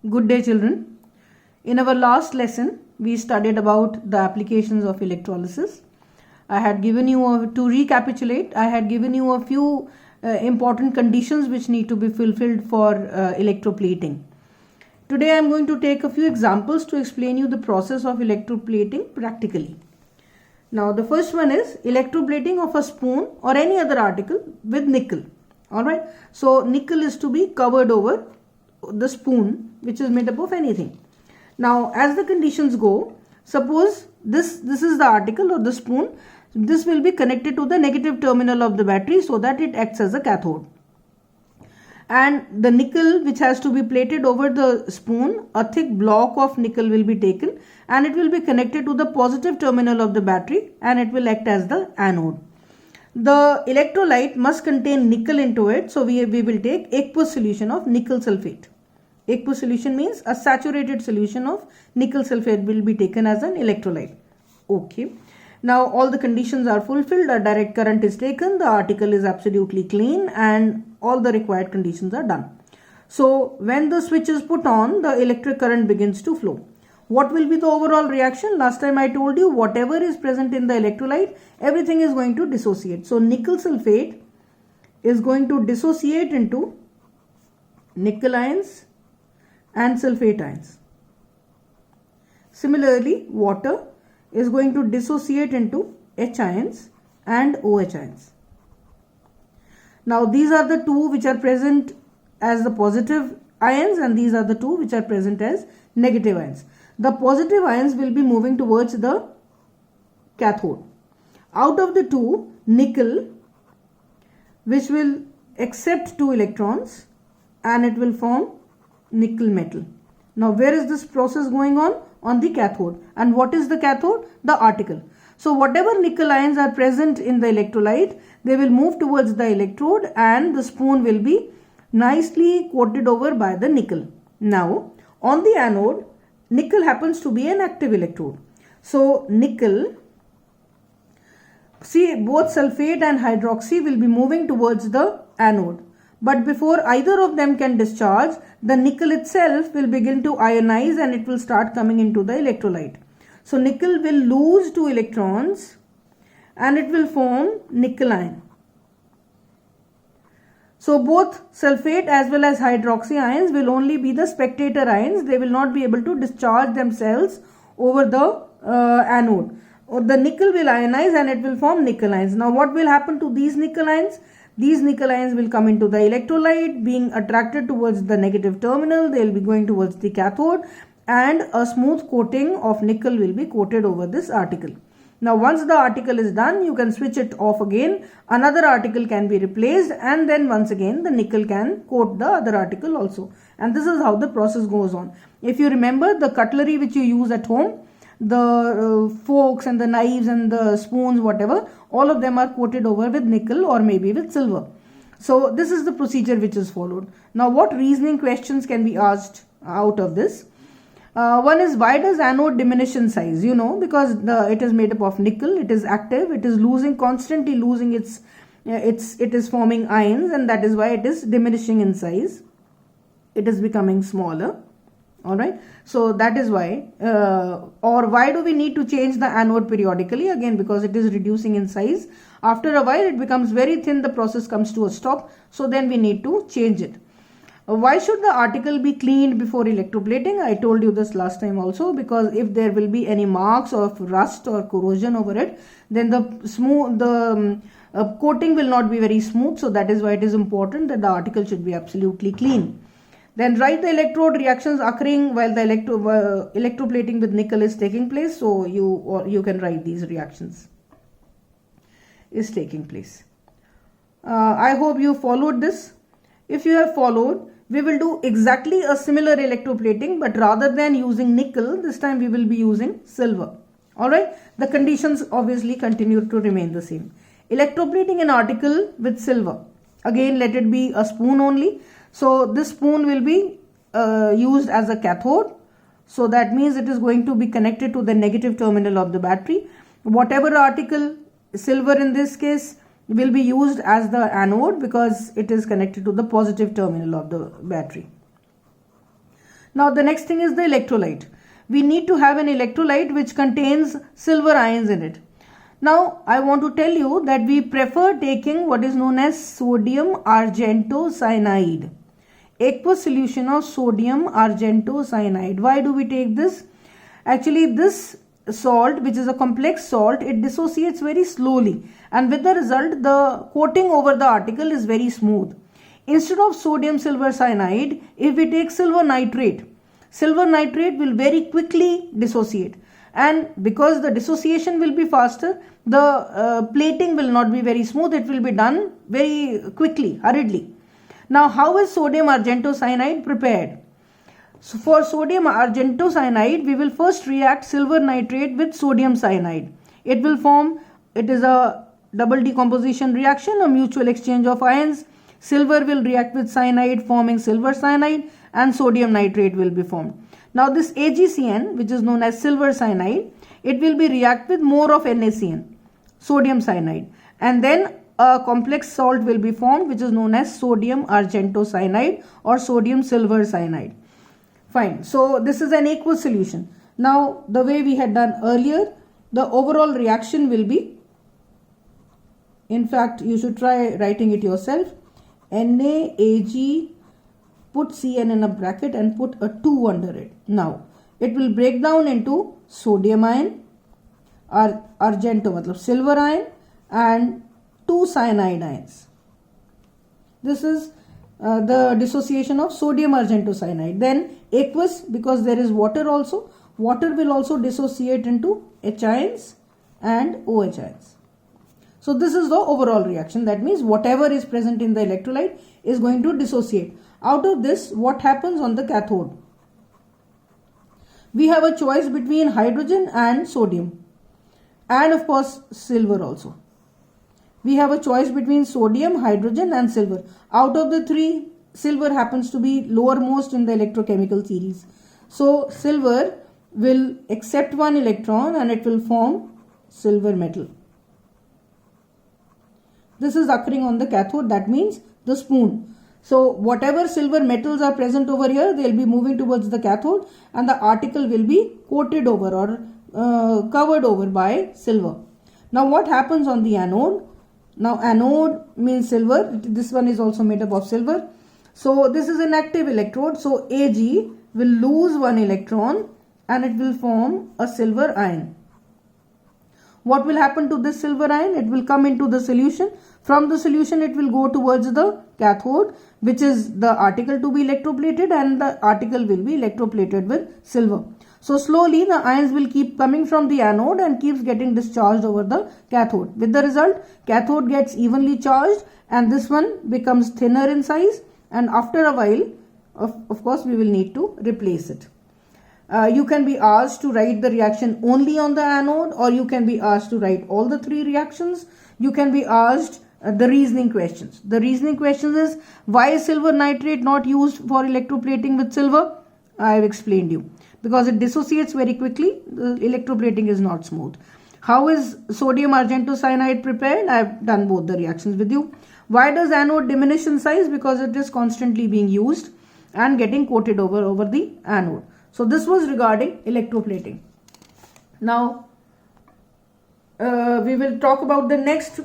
Good day, children. In our last lesson, we studied about the applications of electrolysis. I had given you, to recapitulate, I had given you a few important conditions which need to be fulfilled for electroplating. Today I am going to take a few examples to explain you the process of electroplating practically. Now the first one is electroplating of a spoon or any other article with nickel. Alright, so nickel is to be covered over the spoon which is made up of anything. Now as the conditions go, suppose this is the article or the spoon. This will be connected to the negative terminal of the battery so that it acts as a cathode. And the nickel which has to be plated over the spoon, a thick block of nickel will be taken and it will be connected to the positive terminal of the battery and it will act as the anode. The electrolyte must contain nickel into it, so we will take aqueous solution of nickel sulfate. Aqueous solution means a saturated solution of nickel sulfate will be taken as an electrolyte. Okay. Now all the conditions are fulfilled, a direct current is taken, the article is absolutely clean and all the required conditions are done. So when the switch is put on, the electric current begins to flow. What will be the overall reaction? Last time I told you whatever is present in the electrolyte, everything is going to dissociate. So nickel sulfate is going to dissociate into nickel ions and sulfate ions. Similarly, water is going to dissociate into H ions and OH ions. Now these are the two which are present as the positive ions and these are the two which are present as negative ions. The positive ions will be moving towards the cathode. Out of the two, nickel, which will accept 2 electrons and it will form nickel metal. Now where is this process going on? On the cathode. And what is the cathode? The article. So whatever nickel ions are present in the electrolyte, they will move towards the electrode and the spoon will be nicely coated over by the nickel. Now on the anode, nickel happens to be an active electrode. So nickel, see, both sulfate and hydroxy will be moving towards the anode. But before either of them can discharge, the nickel itself will begin to ionize and it will start coming into the electrolyte. So nickel will lose 2 electrons and it will form nickel ion. So both sulfate as well as hydroxy ions will only be the spectator ions. They will not be able to discharge themselves over the anode. The nickel will ionize and it will form nickel ions. Now what will happen to these nickel ions? These nickel ions will come into the electrolyte, being attracted towards the negative terminal. They will be going towards the cathode and a smooth coating of nickel will be coated over this article. Now once the article is done, you can switch it off again. Another article can be replaced and then once again the nickel can coat the other article also. And this is how the process goes on. If you remember the cutlery which you use at home, the forks and the knives and the spoons, whatever, all of them are coated over with nickel or maybe with silver. So this is the procedure which is followed. Now what reasoning questions can be asked out of this? One is, why does anode diminish in size? You know, because it is made up of nickel, it is active, it is constantly losing it is forming ions and that is why it is diminishing in size. It is becoming smaller. Alright, so that is why, or why do we need to change the anode periodically? Again, because it is reducing in size. After a while it becomes very thin, the process comes to a stop, so then we need to change it. Why should the article be cleaned before electroplating? I told you this last time also, because if there will be any marks of rust or corrosion over it, then the coating will not be very smooth. So that is why it is important that the article should be absolutely clean. Then write the electrode reactions occurring while the electroplating with nickel is taking place. So you can write these reactions is taking place. I hope you followed this. If you have followed, we will do exactly a similar electroplating, but rather than using nickel, this time we will be using silver. Alright, the conditions obviously continue to remain the same. Electroplating an article with silver. Again, let it be a spoon only. So this spoon will be used as a cathode. So that means it is going to be connected to the negative terminal of the battery. Whatever article, silver in this case, will be used as the anode because it is connected to the positive terminal of the battery. Now the next thing is the electrolyte. We need to have an electrolyte which contains silver ions in it. Now I want to tell you that we prefer taking what is known as sodium argentocyanide, aqueous solution of sodium argentocyanide. Why do we take this? Actually, this salt, which is a complex salt, it dissociates very slowly, and with the result the coating over the article is very smooth. Instead of sodium silver cyanide, if we take silver nitrate will very quickly dissociate, and because the dissociation will be faster, the plating will not be very smooth, it will be done very quickly, hurriedly. Now how is sodium argentocyanide prepared? So for sodium argentocyanide, we will first react silver nitrate with sodium cyanide. It is a double decomposition reaction, a mutual exchange of ions. Silver will react with cyanide, forming silver cyanide, and sodium nitrate will be formed. Now this AgCN, which is known as silver cyanide, it will be react with more of NaCN, sodium cyanide, and then a complex salt will be formed which is known as sodium argentocyanide or sodium silver cyanide. Fine. So this is an aqueous solution. Now the way we had done earlier, the overall reaction will be, in fact you should try writing it yourself, NaAg, put Cn in a bracket and put a 2 under it. Now it will break down into sodium ion, argento matlab silver ion, and 2 cyanide ions. This is the dissociation of sodium argentocyanide. Then aqueous, because there is water also, water will also dissociate into H ions and OH ions. So this is the overall reaction. That means whatever is present in the electrolyte is going to dissociate. Out of this, what happens on the cathode? We have a choice between hydrogen and sodium, and of course silver also. We have a choice between sodium, hydrogen and silver. Out of the three, silver happens to be lowermost in the electrochemical series. So silver will accept one electron and it will form silver metal. This is occurring on the cathode, that means the spoon. So whatever silver metals are present over here, they will be moving towards the cathode and the article will be coated over or covered over by silver. Now what happens on the anode? Now anode means silver, this one is also made up of silver. So this is an active electrode, so Ag will lose one electron and it will form a silver ion. What will happen to this silver ion? It will come into the solution. From the solution it will go towards the cathode, which is the article to be electroplated, and the article will be electroplated with silver. So slowly the ions will keep coming from the anode and keeps getting discharged over the cathode. With the result, cathode gets evenly charged and this one becomes thinner in size, and after a while, of course, we will need to replace it. You can be asked to write the reaction only on the anode, or you can be asked to write all the three reactions. You can be asked the reasoning questions. The reasoning questions is, why is silver nitrate not used for electroplating with silver? I have explained you. Because it dissociates very quickly, the electroplating is not smooth. How is sodium argentocyanide prepared? I have done both the reactions with you. Why does anode diminish in size? Because it is constantly being used and getting coated over the anode. So this was regarding electroplating. Now we will talk about the next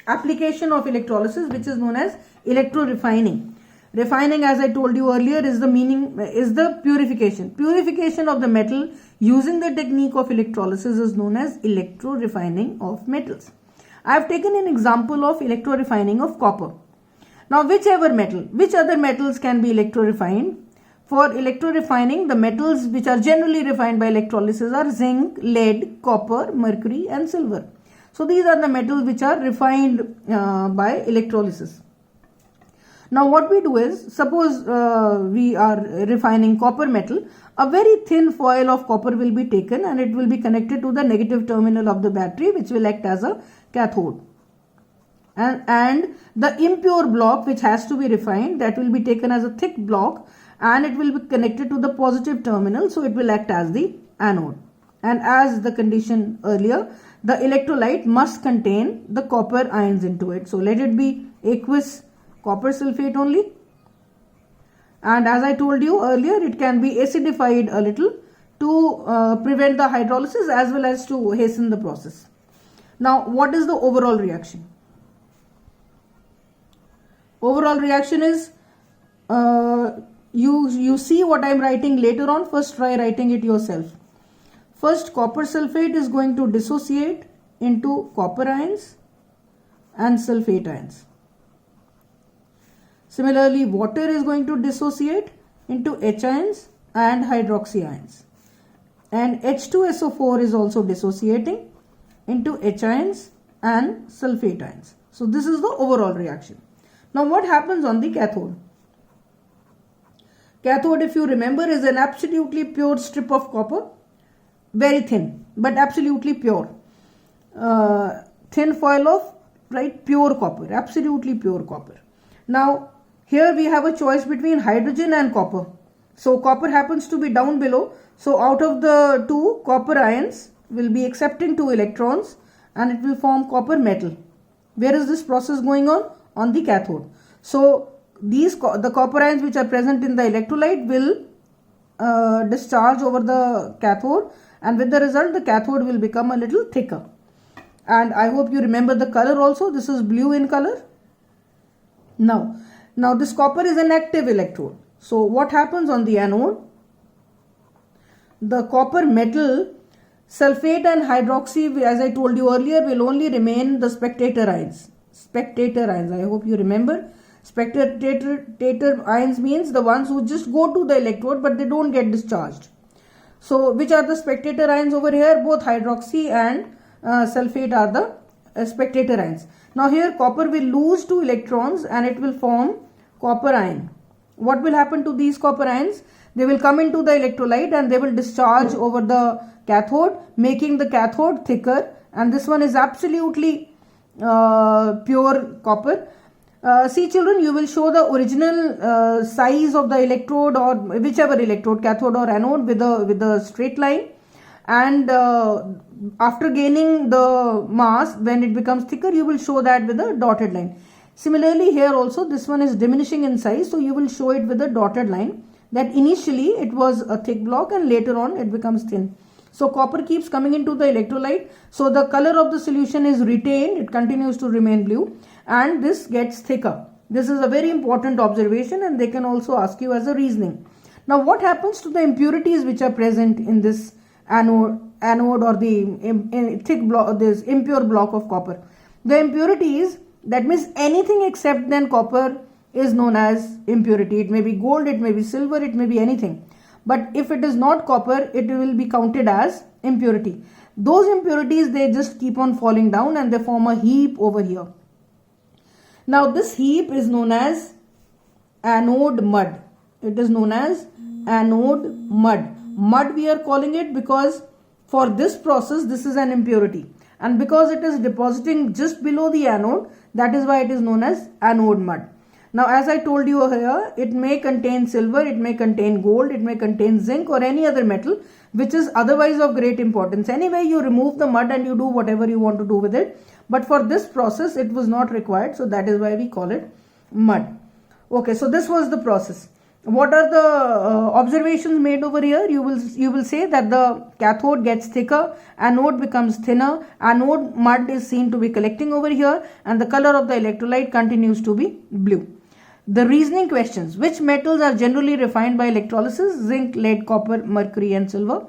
application of electrolysis, which is known as electrorefining. Refining, as I told you earlier, is the purification. Purification of the metal using the technique of electrolysis is known as electrorefining of metals. I have taken an example of electrorefining of copper. Now which other metals can be electrorefined? For electrorefining, the metals which are generally refined by electrolysis are zinc, lead, copper, mercury and silver. So these are the metals which are refined by electrolysis. Now what we do is, suppose we are refining copper metal, a very thin foil of copper will be taken and it will be connected to the negative terminal of the battery, which will act as a cathode. And the impure block which has to be refined, that will be taken as a thick block and it will be connected to the positive terminal, so it will act as the anode. And as the condition earlier, the electrolyte must contain the copper ions into it. So let it be aqueous copper sulfate only, and as I told you earlier, it can be acidified a little to prevent the hydrolysis as well as to hasten the process. Now, what is the overall reaction? Overall reaction is, you see what I am writing later on. First try writing it yourself. First, copper sulfate is going to dissociate into copper ions and sulfate ions. Similarly, water is going to dissociate into H ions and hydroxy ions. And H2SO4 is also dissociating into H ions and sulfate ions. So this is the overall reaction. Now what happens on the cathode? Cathode, if you remember, is an absolutely pure strip of copper. Very thin, but absolutely pure. Thin foil of, right, pure copper, absolutely pure copper. Now here we have a choice between hydrogen and copper. So copper happens to be down below. So out of the two, copper ions will be accepting 2 electrons and it will form copper metal. Where is this process going on? On the cathode. So the copper ions which are present in the electrolyte will discharge over the cathode, and with the result the cathode will become a little thicker. And I hope you remember the color also. This is blue in color. Now this copper is an active electrode. So what happens on the anode? The copper metal, sulfate and hydroxy, as I told you earlier, will only remain the spectator ions. Spectator ions, I hope you remember. Spectator ions means the ones who just go to the electrode but they don't get discharged. So which are the spectator ions over here? Both hydroxy and sulfate are the spectator ions. Now here copper will lose 2 electrons and it will form copper ion. What will happen to these copper ions? They will come into the electrolyte and they will discharge over the cathode, making the cathode thicker, and this one is absolutely pure copper. See children, you will show the original size of the electrode, or whichever electrode, cathode or anode, with a straight line, and after gaining the mass, when it becomes thicker, you will show that with a dotted line. Similarly here also, this one is diminishing in size, so you will show it with a dotted line, that initially it was a thick block and later on it becomes thin. So copper keeps coming into the electrolyte, so the color of the solution is retained, it continues to remain blue, and this gets thicker. This is a very important observation and they can also ask you as a reasoning. Now what happens to the impurities which are present in this anode or the thick block, this impure block of copper? The impurities, that means anything except then copper, is known as impurity. It may be gold, it may be silver, it may be anything. But if it is not copper, it will be counted as impurity. Those impurities, they just keep on falling down and they form a heap over here. Now this heap is known as anode mud. It is known as anode mud. Mud we are calling it because for this process, this is an impurity. And because it is depositing just below the anode, that is why it is known as anode mud. Now as I told you here, it may contain silver, it may contain gold, it may contain zinc or any other metal which is otherwise of great importance. Anyway, you remove the mud and you do whatever you want to do with it. But for this process, it was not required. So that is why we call it mud. Okay, so this was the process. What are the observations made over here? You will say that the cathode gets thicker, anode becomes thinner, anode mud is seen to be collecting over here, and the color of the electrolyte continues to be blue. The reasoning questions: which metals are generally refined by electrolysis? Zinc, lead, copper, mercury and silver.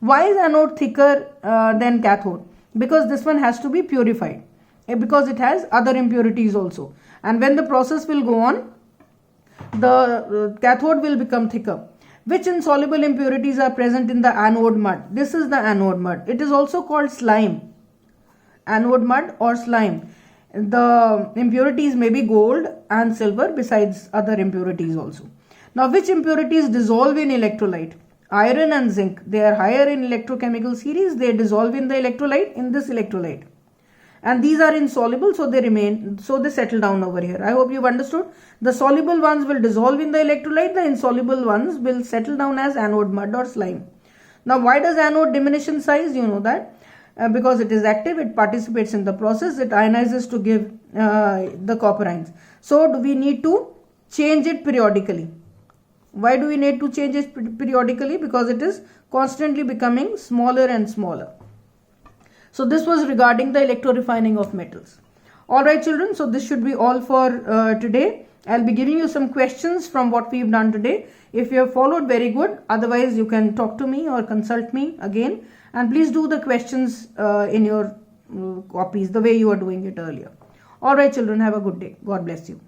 Why is anode thicker than cathode? Because this one has to be purified, because it has other impurities also, and when the process will go on, the cathode will become thicker. Which insoluble impurities are present in the anode mud? This is the anode mud. It is also called slime. Anode mud or slime. The impurities may be gold and silver besides other impurities also. Now which impurities dissolve in electrolyte? Iron and zinc. They are higher in electrochemical series. They dissolve in the electrolyte, in this electrolyte. And these are insoluble, so they remain, so they settle down over here. I hope you've understood. The soluble ones will dissolve in the electrolyte. The insoluble ones will settle down as anode mud or slime. Now why does anode diminish in size? You know that. Because it is active, it participates in the process, it ionizes to give the copper ions. So we need to change it periodically. Why do we need to change it periodically? Because it is constantly becoming smaller and smaller. So this was regarding the electrorefining of metals. Alright children, so this should be all for today. I'll be giving you some questions from what we've done today. If you have followed, very good. Otherwise, you can talk to me or consult me again. And please do the questions in your copies the way you are doing it earlier. Alright children, have a good day. God bless you.